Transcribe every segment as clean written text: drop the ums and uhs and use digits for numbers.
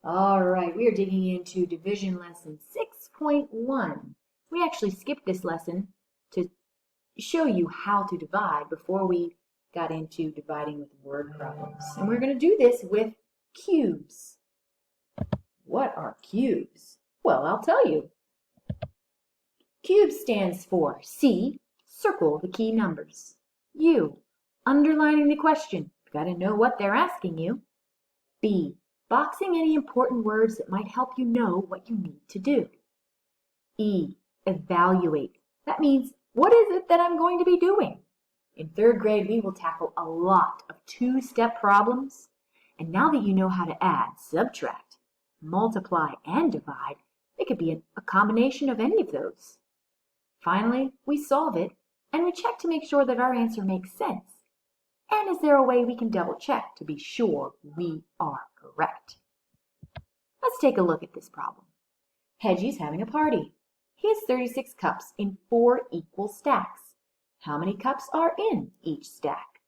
All right, we are digging into division lesson 6.1. We actually skipped this lesson to show you how to divide before we got into dividing with word problems. And we're going to do this with cubes. What are cubes? Well, I'll tell you. Cube stands for C, circle the key numbers. U, underlining the question. You've got to know what they're asking you. B, boxing any important words that might help you know what you need to do. E, evaluate. That means, what is it that I'm going to be doing? In third grade, we will tackle a lot of two-step problems. And now that you know how to add, subtract, multiply, and divide, it could be a combination of any of those. Finally, we solve it, and we check to make sure that our answer makes sense. And is there a way we can double check to be sure we are correct? Let's take a look at this problem. Hedgie's having a party. He has 36 cups in 4 equal stacks. How many cups are in each stack?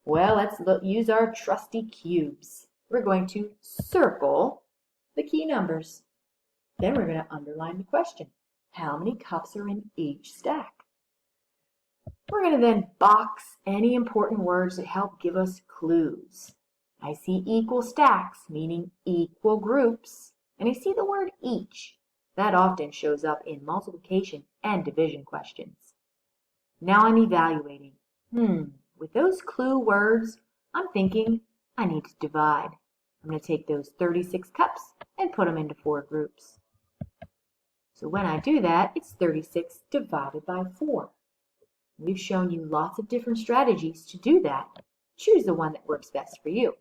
Well, let's use our trusty cubes. We're going to circle the key numbers. Then we're going to underline the question. How many cups are in each stack? We're going to then box any important words that help give us clues. I see equal stacks, meaning equal groups, and I see the word each. That often shows up in multiplication and division questions. Now I'm evaluating. With those clue words, I'm thinking I need to divide. I'm going to take those 36 cups and put them into 4 groups. So when I do that, it's 36 divided by 4. We've shown you lots of different strategies to do that. Choose the one that works best for you.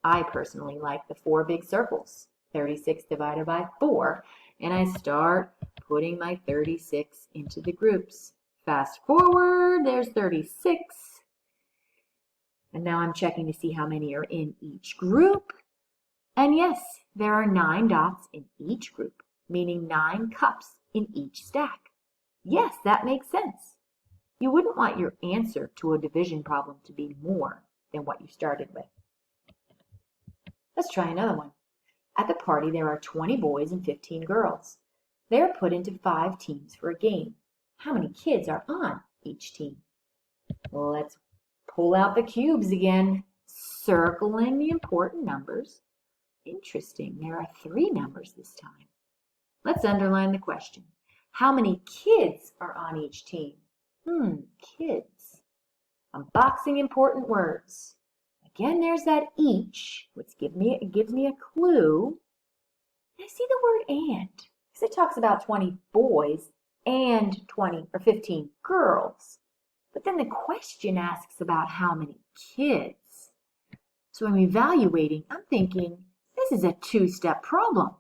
I personally like the 4 big circles, 36 divided by 4, and I start putting my 36 into the groups. Fast forward, there's 36. And now I'm checking to see how many are in each group. And yes, there are 9 dots in each group, meaning 9 cups in each stack. Yes, that makes sense. You wouldn't want your answer to a division problem to be more than what you started with. Let's try another one. At the party, there are 20 boys and 15 girls. They are put into 5 teams for a game. How many kids are on each team? Well, let's pull out the cubes again, circling the important numbers. Interesting, there are 3 numbers this time. Let's underline the question. How many kids are on each team? Kids. I'm boxing important words. Again, there's that each, which gives me a clue. And I see the word and, because it talks about 20 boys and 20 or 15 girls. But then the question asks about how many kids. So I'm evaluating, I'm thinking, this is a 2-step problem.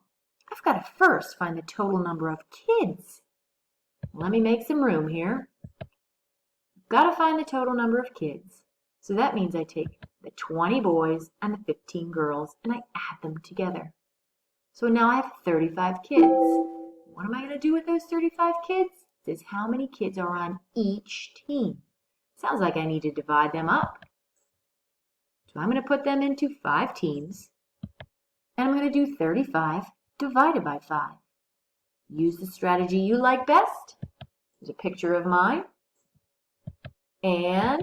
I've got to first find the total number of kids. Let me make some room here. I've got to find the total number of kids. So that means I take the 20 boys and the 15 girls and I add them together. So now I have 35 kids. What am I going to do with those 35 kids? It says how many kids are on each team. Sounds like I need to divide them up. So I'm going to put them into 5 teams. And I'm going to do 35 divided by 5. Use the strategy you like best. There's a picture of mine. And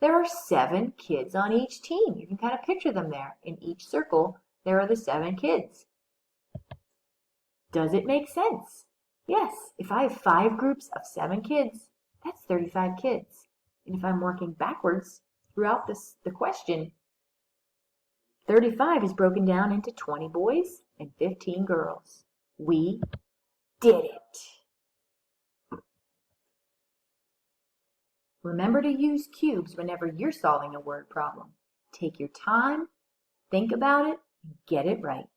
there are 7 kids on each team. You can kind of picture them there. In each circle, there are the 7 kids. Does it make sense? Yes, if I have 5 groups of 7 kids, that's 35 kids. And if I'm working backwards throughout the question, 35 is broken down into 20 boys and 15 girls. We did it. Remember to use cubes whenever you're solving a word problem. Take your time, think about it, and get it right.